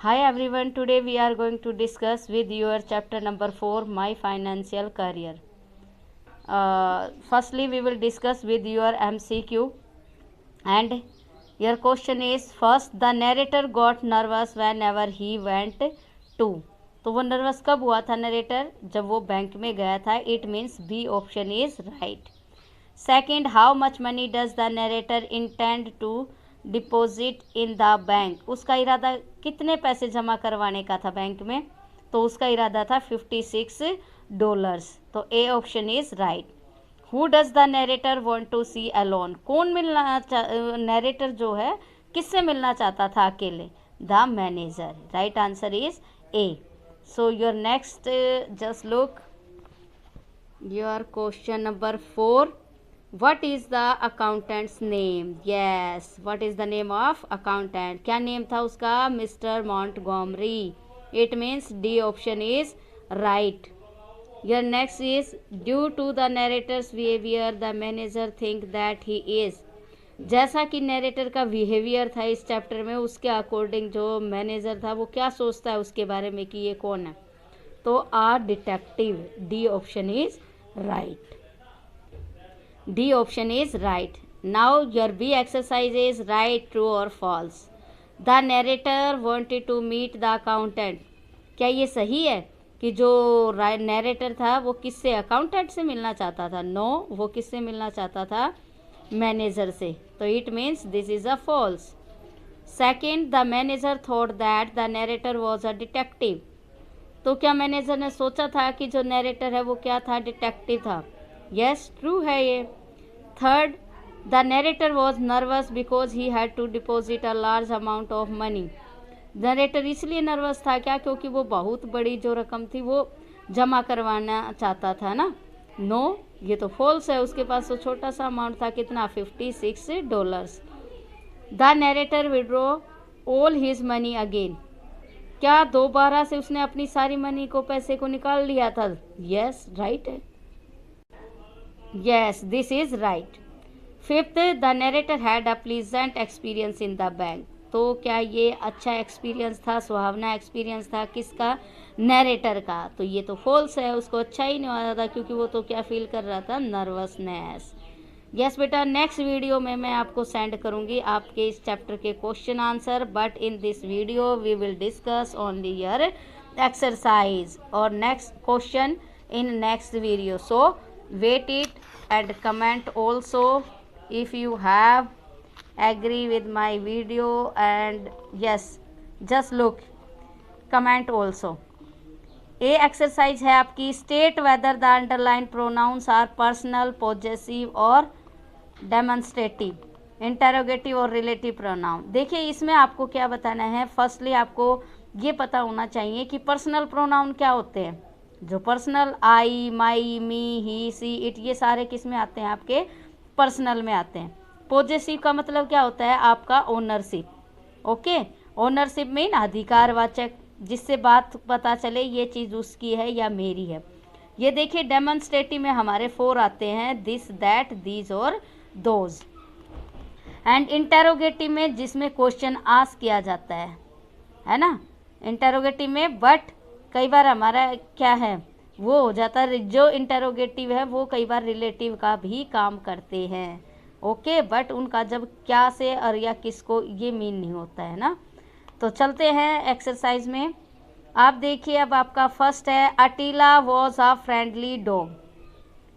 Hi everyone, today we are going to discuss with your chapter number 4, My Financial Career. Firstly, we will discuss with your MCQ, and your question is, first, the narrator got nervous whenever he went to. तो वो nervous कब हुआ था narrator? जब वो bank में गया था. It means B option is right. Second, how much money does the narrator intend to deposit in the bank. उसका इरादा कितने पैसे जमा करवाने का था बैंक में? तो उसका इरादा था $56. तो A option is right. Who does the narrator want to see alone. कौन मिलना नरेटर जो है किससे मिलना चाहता था अकेले? The manager. Right answer is a. So your next, just look your question number 4. What is the accountant's name? Yes, what is the name of accountant? क्या नेम था उसका? Mister Montgomery. It means D option is right. Your next is, due to the narrator's behavior, the manager think that he is. जैसा कि narrator का behaviour था इस chapter में, उसके अकॉर्डिंग जो मैनेजर था वो क्या सोचता है उसके बारे में कि ये कौन है? तो a detective. D option is right. D option is right. Now your B exercise is right, true or false. The narrator wanted to meet the accountant. क्या ये सही है कि जो नरेटर था वो किससे? अकाउंटेंट से मिलना चाहता था? नो, वो किससे मिलना चाहता था? मैनेजर से. तो it means this is a false. Second, the manager thought that the narrator was a detective. तो क्या मैनेजर ने सोचा था कि जो नरेटर है वो क्या था? डिटेक्टिव था. यस, ट्रू है ये. Third, the narrator was nervous because he had to deposit a large amount of money. Narrator इसलिए नर्वस था क्या? क्योंकि वो बहुत बड़ी जो रकम थी वो जमा करवाना चाहता था ना. नो, ये तो फॉल्स है. उसके पास तो छोटा सा अमाउंट था. कितना? $56. The narrator withdraw all his money again. क्या दोबारा से उसने अपनी सारी मनी को, पैसे को निकाल लिया था? यस, राइट है. Yes, this is right. Fifth, the narrator had a pleasant experience in the bank. तो क्या ये अच्छा एक्सपीरियंस था, सुहावना एक्सपीरियंस था? किसका? नरेटर का. तो ये तो फॉल्स है. उसको अच्छा ही नहीं हो रहा था क्योंकि वो तो क्या फील कर रहा था? नर्वसनेस. यस बेटा, नेक्स्ट वीडियो में मैं आपको सेंड करूँगी आपके इस चैप्टर के question answer. But in this video we will discuss only your exercise और next question in next video. So wait it and comment also if you have agree with my video. And yes, just look, comment also. A exercise है आपकी, state whether the underlined pronouns are personal, possessive और demonstrative, interrogative और relative pronoun. देखिए इसमें आपको क्या बताना है. फर्स्टली आपको ये पता होना चाहिए कि पर्सनल प्रोनाउन क्या होते हैं. जो personal, I, my, me, he, C, it, ये सारे किस में आते हैं? आपके पर्सनल में आते हैं. पोजेसिव का मतलब क्या होता है? आपका ओनरशिप. ओके, ओनरशिप मीन अधिकारवाचक, जिससे बात पता चले ये चीज़ उसकी है या मेरी है. ये देखिए डेमोन्स्ट्रेटिव में हमारे 4 आते हैं, दिस, दैट, दीज और दोज. एंड इंटेरोगेटिव में जिसमें क्वेश्चन आस्क किया जाता है ना, इंटेरोगेटिव में. बट कई बार हमारा क्या है वो हो जाता है, जो इंटेरोगेटिव है वो कई बार रिलेटिव का भी काम करते हैं. ओके, बट उनका जब क्या से और या किसको ये मीन नहीं होता है ना. तो चलते हैं एक्सरसाइज में. आप देखिए अब आपका फर्स्ट है, Attila was a friendly dog.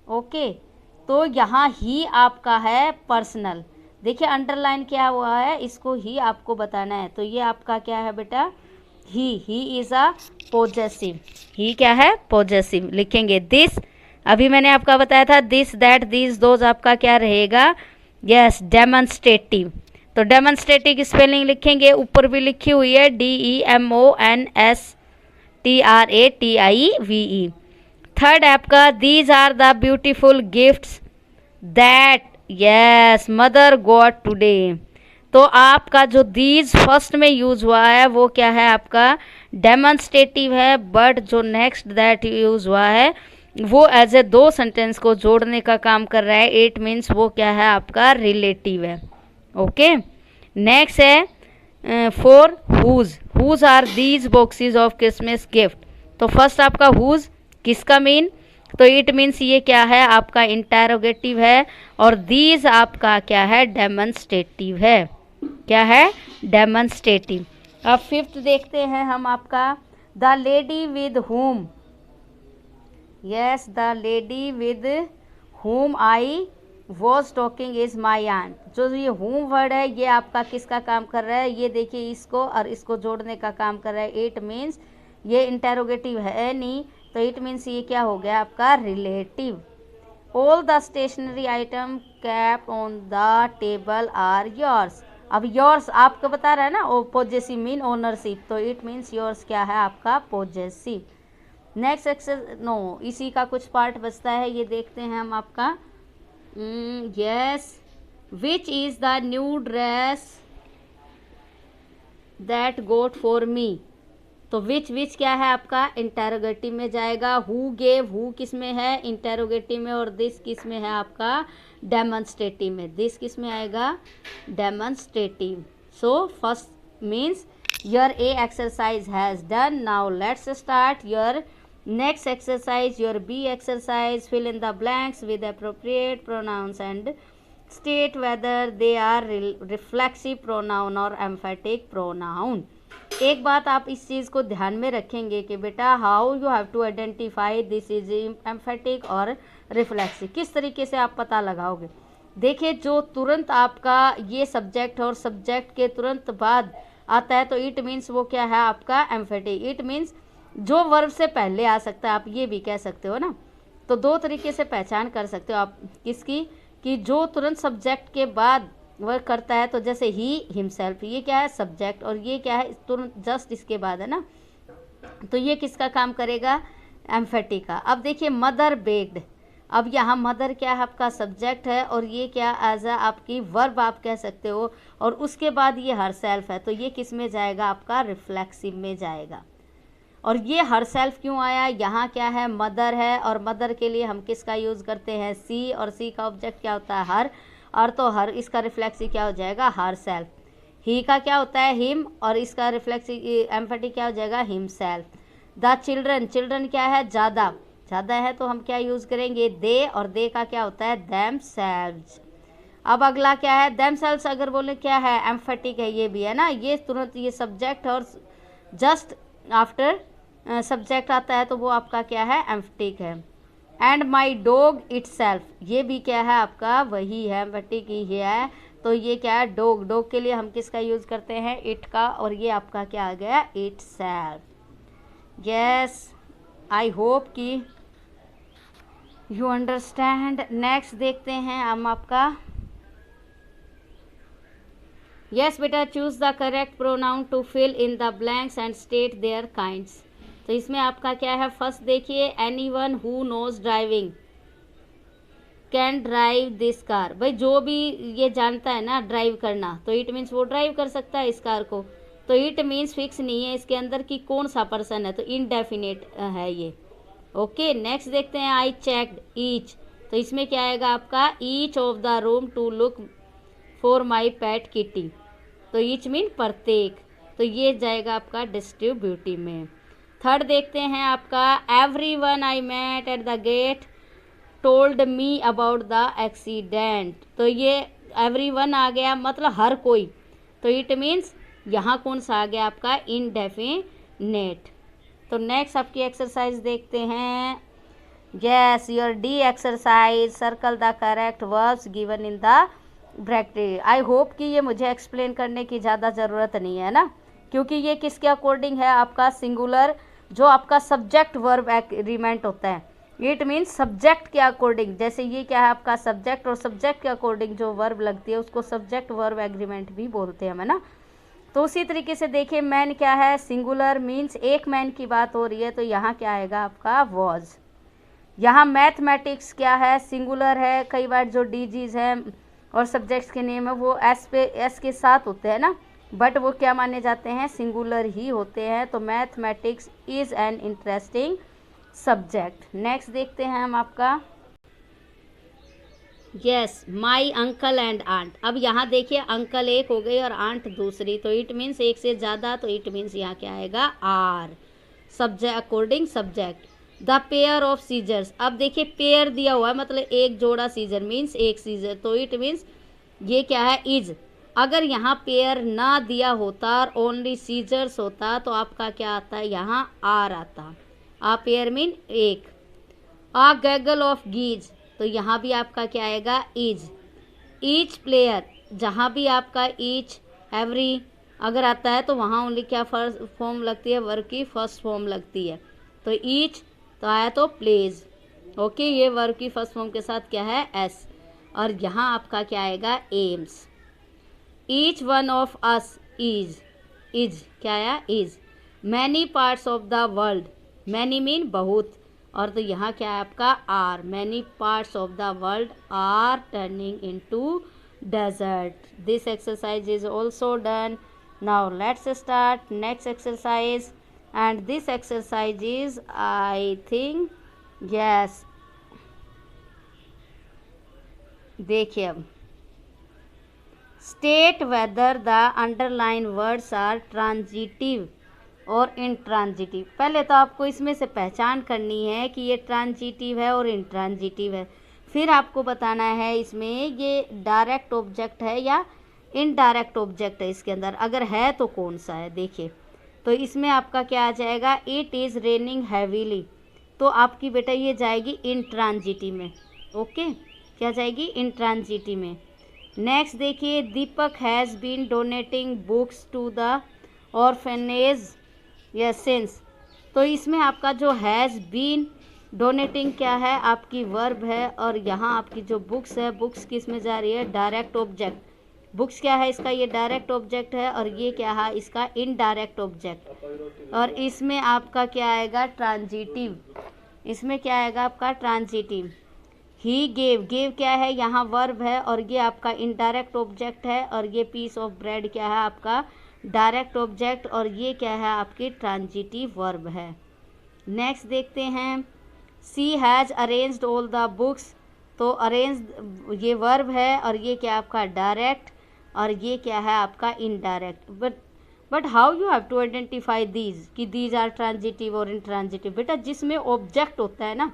Okay, तो यहाँ ही आपका है पर्सनल. देखिए अंडरलाइन क्या हुआ है, इसको ही आपको बताना है. तो ये आपका क्या है बेटा? He is a possessive. ही क्या है? पोजेसिव. लिखेंगे दिस. अभी मैंने आपका बताया था दिस, दैट, दीज, दोज आपका क्या रहेगा? Yes, demonstrative. तो डेमोन्स्ट्रेटिव की स्पेलिंग लिखेंगे, ऊपर भी लिखी हुई है, DEMONSTRATIVE. थर्ड आपका, these are the beautiful gifts that yes mother got today. तो आपका जो दीज फर्स्ट में यूज हुआ है वो क्या है? आपका डेमोन्स्ट्रेटिव है. बट जो नेक्स्ट दैट यूज हुआ है वो एज ए 2 सेंटेंस को जोड़ने का काम कर रहा है. इट मीन्स वो क्या है? आपका रिलेटिव है. ओके, नेक्स्ट है four whose are these boxes of Christmas gift. तो फर्स्ट आपका हुज किसका मीन, तो इट मीन्स ये क्या है आपका इंटेरोगेटिव है, और दीज आपका क्या है डेमोन्स्ट्रेटिव है, क्या है डेमोन्स्ट्रेटिव। अब फिफ्थ देखते हैं हम आपका the lady with home, yes the lady with home I was talking is my aunt. जो ये होम वर्ड है ये आपका किसका काम कर रहा है, ये देखिए इसको और इसको जोड़ने का काम कर रहा है। इट मीन्स ये इंटेरोगेटिव है नहीं, तो इट मीन्स ये क्या हो गया आपका relative. All the stationery item kept on the table are yours. अब योर्स आपको बता रहा है ना, पोजेसिव मीन ओनरशिप, तो इट मीन्स योर्स क्या है आपका पोजेसिव। नेक्स्ट एक्सरसाइज नो इसी का कुछ पार्ट बचता है, ये देखते हैं हम आपका। Yes which is the new dress that got for me. तो विच क्या है आपका इंटेरोगेटिव में जाएगा। हु गेव, हु किस में है इंटेरोगेटिव में, और दिस किस में है आपका डेमोन्स्ट्रेटिव में। दिस किस में आएगा demonstrative. So first means your A exercise has done. Now let's start your next exercise, your B exercise. Fill in the blanks with appropriate pronouns and state whether they are reflexive pronoun or emphatic pronoun. एक बात आप इस चीज़ को ध्यान में रखेंगे कि बेटा how you have to identify this is emphatic और रिफ्लेक्सिव, किस तरीके से आप पता लगाओगे। देखिए जो तुरंत आपका ये सब्जेक्ट और सब्जेक्ट के तुरंत बाद आता है तो इट मीन्स वो क्या है आपका एम्फेटिक। इट मीन्स जो वर्ब से पहले आ सकता है, आप ये भी कह सकते हो ना। तो दो तरीके से पहचान कर सकते हो आप किसकी, कि जो तुरंत सब्जेक्ट के बाद वर्क करता है, तो जैसे ही हिमसेल्फ ये क्या है सब्जेक्ट, और ये क्या है तुरंत जस्ट इसके बाद है ना, तो ये किसका काम करेगा एम्फेटिक का। अब देखिए मदर बेक्ड, अब यहाँ मदर क्या है आपका सब्जेक्ट है, और ये क्या एज अ आपकी वर्ब आप कह सकते हो, और उसके बाद ये हर सेल्फ है, तो ये किस में जाएगा आपका रिफ्लेक्सिव में जाएगा। और ये हर सेल्फ क्यों आया, यहाँ क्या है मदर है, और मदर के लिए हम किसका यूज़ करते हैं सी, और सी का ऑब्जेक्ट क्या होता है हर, और तो हर इसका रिफ्लेक्सिव क्या हो जाएगा हर सेल्फ। ही का क्या होता है हिम, और इसका रिफ्लेक्सिव एम्फेटिक क्या हो जाएगा him self. The children, children क्या है ज़्यादा, ज़्यादा है तो हम क्या यूज़ करेंगे दे, और दे का क्या होता है देम सेल्व्स। अब अगला क्या है देम सेल्व्स, अगर बोले क्या है एम्फेटिक है, ये भी है ना, ये तुरंत ये सब्जेक्ट और जस्ट आफ्टर सब्जेक्ट आता है तो वो आपका क्या है एम्फेटिक है। एंड माई डॉग इटसेल्फ, ये भी क्या है आपका वही है एम्फेटिक ही है, तो ये क्या है डॉग, डॉग के लिए हम किसका यूज़ करते हैं इट का, और ये आपका क्या आ गया इटसेल्फ। यस आई होप कि यू अंडरस्टैंड। नेक्स्ट देखते हैं हम आपका। यस बेटा choose the correct pronoun to fill in the blanks and state their kinds. तो इसमें आपका क्या है फर्स्ट देखिए anyone who knows driving can drive this car. भाई जो भी ये जानता है ना ड्राइव करना, तो इट मीन्स वो ड्राइव कर सकता है इस कार को, तो इट मीन्स फिक्स नहीं है इसके अंदर कि कौन सा पर्सन है, तो इनडेफिनेट है ये। ओके नेक्स्ट देखते हैं आई चेक्ड ईच, तो इसमें क्या आएगा आपका each of the room to look for my pet kitty, तो ईच मीन प्रत्येक, तो ये जाएगा आपका डिस्ट्रीब्यूटिव में। थर्ड देखते हैं आपका everyone I met at the gate told me about the accident, तो ये एवरीवन आ गया मतलब हर कोई, तो इट मीन्स यहाँ कौन सा आ गया आपका इनडेफिनेट। तो नेक्स्ट आपकी एक्सरसाइज देखते हैं। Yes your D exercise circle the correct verbs given in the bracket. I hope कि ये मुझे एक्सप्लेन करने की ज़्यादा ज़रूरत नहीं है ना, क्योंकि ये किसके अकॉर्डिंग है आपका सिंगुलर, जो आपका सब्जेक्ट वर्ब एग्रीमेंट होता है, इट मीन्स सब्जेक्ट के अकॉर्डिंग, जैसे ये क्या है आपका सब्जेक्ट, और सब्जेक्ट के अकॉर्डिंग जो वर्ब लगती है उसको सब्जेक्ट वर्ब एग्रीमेंट भी बोलते हैं, है ना। तो उसी तरीके से देखिए मैन क्या है सिंगुलर मीन्स एक मैन की बात हो रही है, तो यहाँ क्या आएगा आपका वॉज। यहाँ मैथमेटिक्स क्या है सिंगुलर है, कई बार जो डीजीज हैं और सब्जेक्ट्स के नेम है वो एस के साथ होते हैं ना, बट वो क्या माने जाते हैं सिंगुलर ही होते हैं, तो mathematics is an interesting subject. Next देखते हैं हम आपका। Yes, my uncle and aunt. अब यहाँ देखिए अंकल एक हो गई और आंट दूसरी, तो इट मीन्स एक से ज़्यादा, तो इट मीन्स यहाँ क्या आएगा are, subject according subject. The pair of scissors, अब देखिए पेयर दिया हुआ है मतलब एक जोड़ा सीजर मीन्स एक सीजर, तो इट मीन्स ये क्या है इज। अगर यहाँ पेयर ना दिया होता और ओनली सीजर्स होता तो आपका क्या आता है यहाँ आर आता। आ पेयर मीन एक। आ गैगल ऑफ गीज, तो यहाँ भी आपका क्या आएगा इज। ईच प्लेयर, जहाँ भी आपका ईच एवरी अगर आता है तो वहाँ ओनली क्या फर्स्ट फॉर्म लगती है, वर्ब की फर्स्ट फॉर्म लगती है। तो ईच तो आया तो प्लेज। ओके, ये वर्ब की फर्स्ट फॉर्म के साथ क्या है एस। और यहाँ आपका क्या आएगा एम्स। Each one of us is क्या आया is. Many parts of the world, many mean बहुत, और तो यहाँ क्या है आपका are. Many parts of the world are turning into desert. This exercise is also done. Now let's start next exercise, and this exercise is I think yes, देखिए अब state whether the underline words are transitive और intransitive. पहले तो आपको इसमें से पहचान करनी है कि ये ट्रांजिटिव है और इंट्रांजिटिव है, फिर आपको बताना है इसमें ये डायरेक्ट ऑब्जेक्ट है या इनडायरेक्ट ऑब्जेक्ट है इसके अंदर, अगर है तो कौन सा है। देखिए तो इसमें आपका क्या आ जाएगा, इट इज़ रेनिंग हैवीली, तो आपकी बेटा ये जाएगी इंट्रांजिटिव में। ओके, क्या जाएगी इंट्रांजिटिव में। नेक्स्ट देखिए Deepak has been donating books to the orphanage yes since, तो इसमें आपका जो हैज़ बीन डोनेटिंग क्या है आपकी वर्ब है, और यहाँ आपकी जो बुक्स है बुक्स किस में जा रही है डायरेक्ट ऑब्जेक्ट। बुक्स क्या है इसका ये डायरेक्ट ऑब्जेक्ट है, और ये क्या है इसका इनडायरेक्ट ऑब्जेक्ट। और इसमें आपका क्या आएगा ट्रांजिटिव, इसमें क्या आएगा आपका ट्रांजिटिव। ही गेव क्या है यहाँ वर्ब है, और ये आपका इनडायरेक्ट ऑब्जेक्ट है, और ये पीस ऑफ ब्रेड क्या है आपका डायरेक्ट ऑब्जेक्ट, और ये क्या है आपकी ट्रांजिटिव वर्ब है। नेक्स्ट देखते हैं she has arranged all the books, तो अरेंज ये वर्ब है, और ये क्या आपका डायरेक्ट, और ये क्या है आपका indirect. But how you have to identify these कि दीज आर ट्रांजिटिव और इनट्रांजिटिव। बेटा जिसमें ऑब्जेक्ट होता है ना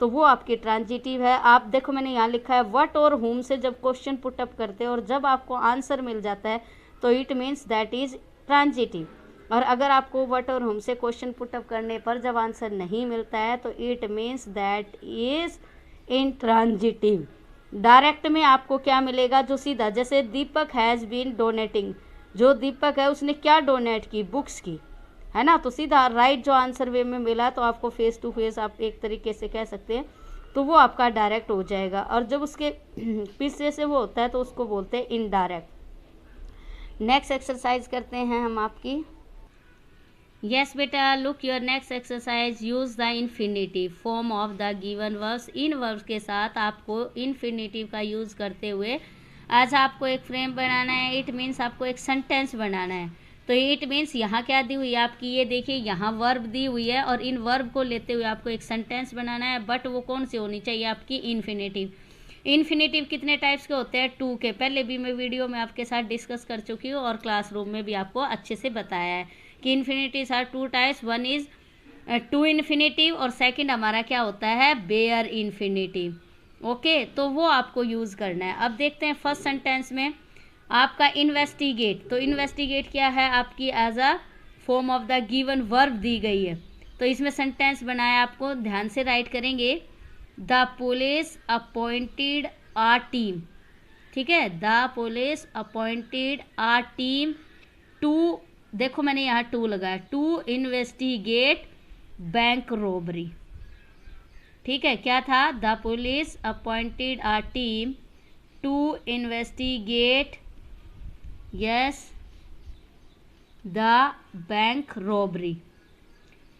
तो वो आपकी ट्रांजिटिव है। आप देखो मैंने यहाँ लिखा है व्हाट और हुम से जब क्वेश्चन पुटअप करते हैं और जब आपको आंसर मिल जाता है तो it means that is transitive, और अगर आपको व्हाट और हुम से क्वेश्चन पुटअप करने पर जब आंसर नहीं मिलता है तो it means that is intransitive. Direct में आपको क्या मिलेगा, जो सीधा जैसे दीपक हैज़ बीन डोनेटिंग, जो दीपक है उसने क्या डोनेट की बुक्स की, है ना, तो सीधा राइट जो आंसर वे में मिला तो आपको फेस टू फेस आप एक तरीके से कह सकते हैं, तो वो आपका डायरेक्ट हो जाएगा। और जब उसके पीछे से वो होता है तो उसको बोलते हैं इनडायरेक्ट। नेक्स्ट एक्सरसाइज करते हैं हम आपकी। यस बेटा look your next exercise, use the infinitive form of the given verbs. In verbs के साथ आपको इन्फिनेटिव का यूज़ करते हुए आज आपको एक फ्रेम बनाना है। इट मीन्स आपको एक सेंटेंस बनाना है। तो इट मीन्स यहाँ क्या दी हुई है आपकी, ये देखिए यहाँ वर्ब दी हुई है, और इन वर्ब को लेते हुए आपको एक सेंटेंस बनाना है, बट वो कौन सी होनी चाहिए आपकी इन्फिनेटिव। इन्फिनेटिव कितने टाइप्स के होते हैं, 2 के, पहले भी मैं वीडियो में आपके साथ डिस्कस कर चुकी हूँ और क्लासरूम में भी आपको अच्छे से बताया है कि infinitives are 2 types, one is to infinitive और सेकंड हमारा क्या होता है बेयर इन्फिनेटिव। ओके, तो वो आपको यूज़ करना है। अब देखते हैं फर्स्ट सेंटेंस में आपका इन्वेस्टिगेट, तो इन्वेस्टिगेट क्या है आपकी as a form of the given verb दी गई है, तो इसमें सेंटेंस बनाया आपको ध्यान से राइट करेंगे। The police appointed a team, ठीक है, the police appointed a team to, देखो मैंने यहाँ टू लगाया, टू इन्वेस्टिगेट बैंक रॉबरी, ठीक है, क्या था, the police appointed a team to investigate yes the bank robbery.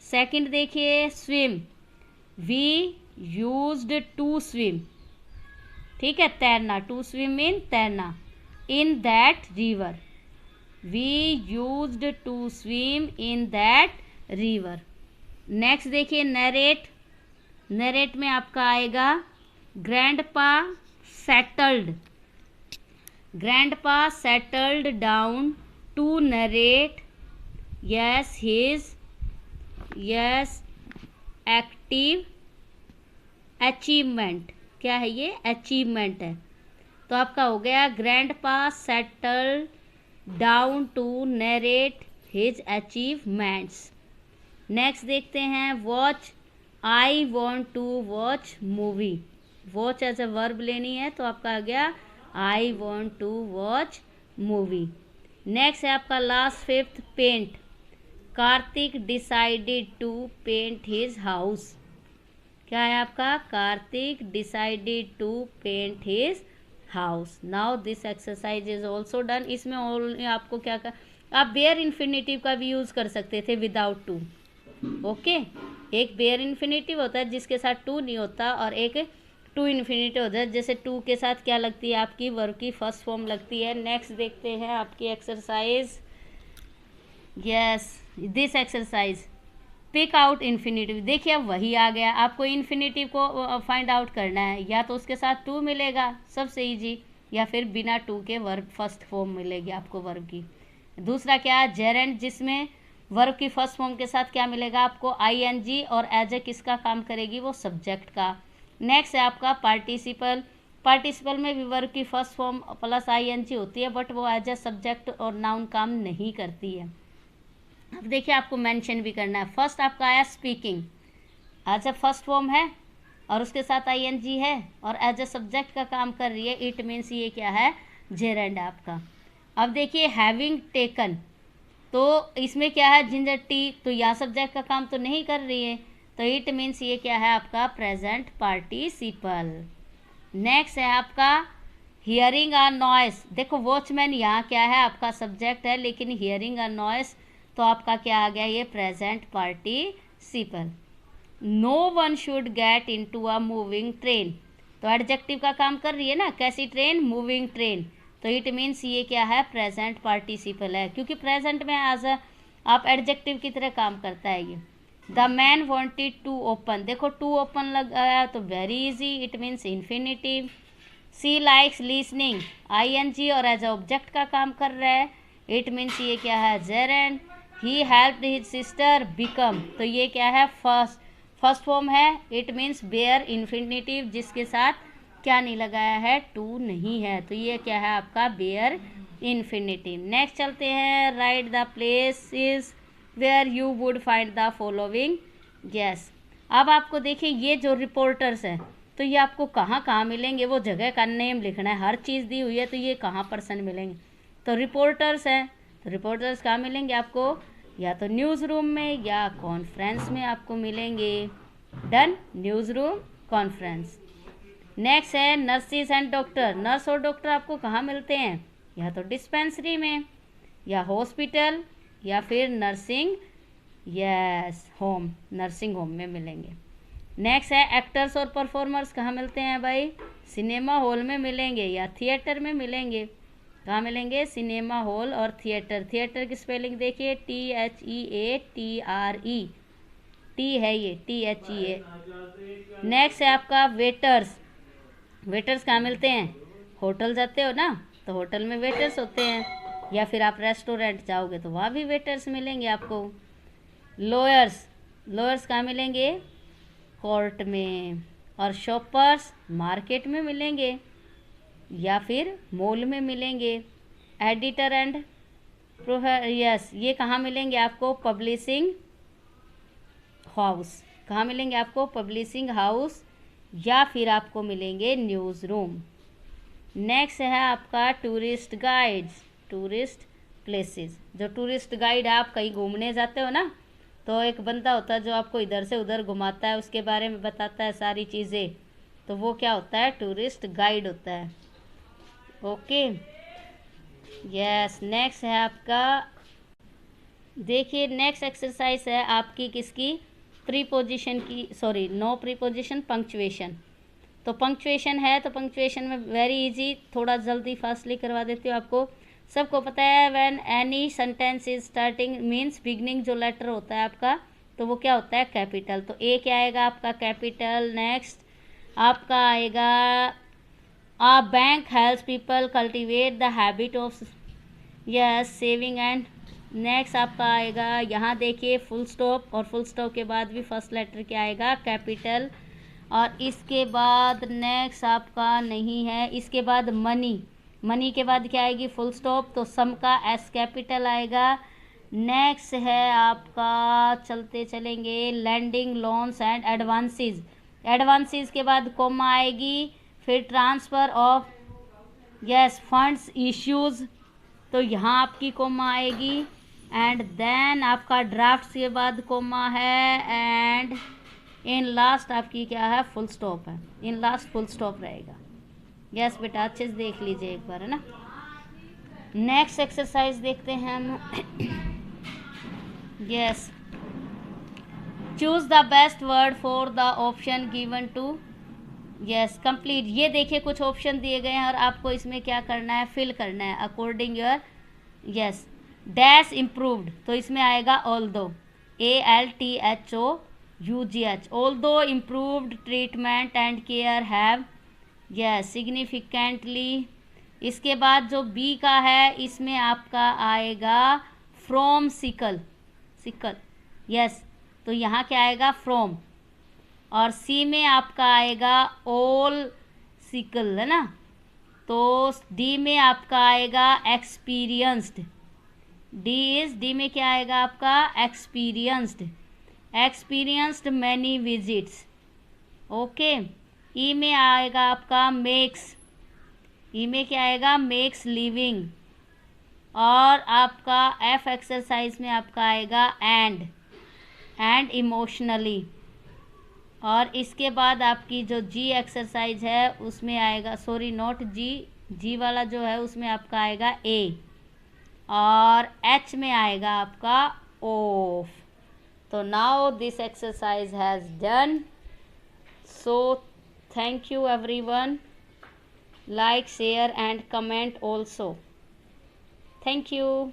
Second देखिए swim, we used to swim, ठीक है, तैरना, टू स्विम मीन तैरना, in that river, we used to swim in that river. Next देखिए narrate, narrate में आपका आएगा grandpa settled. Grandpa settled down to narrate his active achievement. क्या है ये? अचीवमेंट है। तो आपका हो गया grandpa settle down to narrate his achievements. Next देखते हैं watch. I want to watch movie. Watch as a verb लेनी है तो आपका आ गया I want to watch movie. Next है आपका last fifth paint. Kartik decided to paint his house. क्या है आपका? Kartik decided to paint his house. Now this exercise is also done. इसमें आपको क्या कर, आप बेयर इन्फिनेटिव का भी यूज़ कर सकते थे विदाउट टू। ओके, एक बेयर इन्फिनेटिव होता है जिसके साथ टू नहीं होता, और एक टू इन्फिनेटिव होता है जैसे टू के साथ क्या लगती है आपकी? वर्ब की फर्स्ट फॉर्म लगती है। नेक्स्ट देखते हैं आपकी exercise. Yes, this exercise pick out infinitive. देखिए अब वही आ गया, आपको इन्फिनेटिव को फाइंड आउट करना है, या तो उसके साथ टू मिलेगा सबसे इजी, या फिर बिना टू के वर्ब फर्स्ट फॉर्म मिलेगी आपको वर्ब की। दूसरा क्या? जेरेंट, जिसमें वर्ब की फर्स्ट फॉर्म के साथ क्या मिलेगा आपको? आईएनजी, और एज ए किसका काम करेगी? वो सब्जेक्ट का। नेक्स्ट है आपका पार्टिसिपल। पार्टिसिपल में भी वर्ब की फर्स्ट फॉर्म प्लस आईएनजी होती है, बट वो एज ए सब्जेक्ट और नाउन काम नहीं करती है। अब देखिए आपको मेंशन भी करना है। फर्स्ट आपका आया speaking, as a first form है और उसके साथ आईएनजी है और एज ए सब्जेक्ट का काम कर रही है, इट मीन्स ये क्या है? जेरेंड आपका। अब देखिए हैविंग टेकन, तो इसमें क्या है? जिंजर टी, तो यहाँ सब्जेक्ट का काम तो नहीं कर रही है, तो इट मीन्स ये क्या है आपका? Present participle. नेक्स्ट है आपका हियरिंग अ नॉइस। देखो वॉचमैन यहाँ क्या है? आपका सब्जेक्ट है, लेकिन हियरिंग अ नॉइस तो आपका क्या आ गया? ये present participle. No one should get into a moving train, तो एडजेक्टिव का काम कर रही है ना, कैसी ट्रेन? मूविंग ट्रेन, तो इट मीन्स ये क्या है? प्रेजेंट पार्टिसिपल है, क्योंकि प्रेजेंट में एज अ आप एडजेक्टिव की तरह काम करता है ये। The man wanted to open, देखो टू ओपन लगाया तो very easy, it means infinitive. She likes listening, ING और एज ऑब्जेक्ट का काम कर रहा है, इट मीन्स ये क्या है? Gerund. He helped his sister become, तो ये क्या है? फर्स्ट फॉर्म है, इट मीन्स बेयर इन्फिनेटिव जिसके साथ क्या नहीं लगाया है? टू नहीं है, तो ये क्या है आपका? Bear infinitive. नेक्स्ट चलते हैं। Write the places where you would find the following. Yes, अब आपको देखिए ये जो रिपोर्टर्स हैं तो ये आपको कहाँ कहाँ मिलेंगे? वो जगह का नेम लिखना है, हर चीज़ दी हुई है तो ये कहाँ पर्सन मिलेंगे? तो रिपोर्टर्स हैं, तो रिपोर्टर्स कहाँ मिलेंगे आपको? या तो न्यूज़ रूम में या कॉन्फ्रेंस में आपको मिलेंगे। Done, news room, conference. Next है नर्सिस एंड डॉक्टर। नर्स और डॉक्टर आपको कहाँ मिलते हैं? या तो डिस्पेंसरी में, या हॉस्पिटल, या फिर नर्सिंग होम, नर्सिंग होम में मिलेंगे। नेक्स्ट है एक्टर्स और परफॉर्मर्स कहाँ मिलते हैं भाई? सिनेमा हॉल में मिलेंगे या थिएटर में मिलेंगे। कहाँ मिलेंगे? सिनेमा हॉल और थिएटर। थिएटर की स्पेलिंग देखिए, THEATRE, टी है ये, THEA। नेक्स्ट है आपका वेटर्स। वेटर्स कहाँ मिलते हैं? होटल जाते हो ना, तो होटल में वेटर्स होते हैं, या फिर आप रेस्टोरेंट जाओगे तो वहाँ भी वेटर्स मिलेंगे आपको। लॉयर्स, लॉयर्स कहाँ मिलेंगे? कोर्ट में। और शॉपर्स मार्केट में मिलेंगे या फिर मॉल में मिलेंगे। एडिटर एंड यस, ये कहाँ मिलेंगे आपको? Publishing house. कहाँ मिलेंगे आपको? पब्लिशिंग हाउस, या फिर आपको मिलेंगे न्यूज़ रूम। नेक्स्ट है आपका टूरिस्ट गाइड्स, टूरिस्ट प्लेसेस। जो टूरिस्ट गाइड है, आप कहीं घूमने जाते हो ना, तो एक बंदा होता है जो आपको इधर से उधर घुमाता है, उसके बारे में बताता है सारी चीज़ें, तो वो क्या होता है? टूरिस्ट गाइड होता है। Okay, yes. नेक्स्ट है आपका, देखिए नेक्स्ट एक्सरसाइज है आपकी किसकी? प्रीपोजिशन की, सॉरी नो प्रीपोजिशन, पंक्चुएशन। तो पंक्चुएशन है, तो पंक्चुएशन में वेरी इजी, थोड़ा जल्दी फास्टली करवा देती हूँ आपको। सबको पता है when any sentence is starting means beginning जो लेटर होता है आपका, तो वो क्या होता है? कैपिटल। तो ए क्या आएगा आपका? कैपिटल। नेक्स्ट आपका आएगा A bank helps people cultivate the habit of yes saving and next आपका आएगा यहाँ देखिए फुल स्टॉप, और फुल स्टॉप के बाद भी फर्स्ट लेटर क्या आएगा कैपिटल, और इसके बाद नेक्स्ट आपका नहीं है, इसके बाद मनी, मनी के बाद क्या आएगी फुल स्टॉप, तो सम का एस कैपिटल आएगा। नेक्स्ट है आपका चलते चलेंगे lending loans and advances, advances के बाद कोमा आएगी, फिर transfer of yes funds issues, तो यहाँ आपकी कोमा आएगी, एंड देन आपका ड्राफ्ट के बाद कोमा है, एंड इन लास्ट आपकी क्या है फुल स्टॉप है, इन लास्ट फुल स्टॉप रहेगा। यस बेटा अच्छे से देख लीजिए एक बार, है ना। नेक्स्ट एक्सरसाइज देखते हैं हम। Yes choose the best word for the option given to yes complete. ये देखिए कुछ ऑप्शन दिए गए हैं और आपको इसमें क्या करना है फिल करना है according your yes dash improved, तो इसमें आएगा although ALTHOUGH, although improved treatment and care have yes significantly. इसके बाद जो बी का है इसमें आपका आएगा फ्रॉम सिकल, सिकल यस, तो यहाँ क्या आएगा फ्रॉम, और सी में आपका आएगा ऑल सिकल, है ना, तो डी में आपका आएगा एक्सपीरियंस्ड, डी में क्या आएगा आपका experienced, experienced many visits, okay. E में आएगा आपका मेक्स, ई में क्या आएगा मेक्स लिविंग, और आपका एफ एक्सरसाइज में आपका आएगा एंड इमोशनली, और इसके बाद आपकी जो जी एक्सरसाइज है उसमें आएगा सॉरी नॉट जी, जी वाला जो है उसमें आपका आएगा ए, और एच में आएगा आपका ऑफ। तो now this exercise has done, so thank you everyone, like share and comment also, thank you.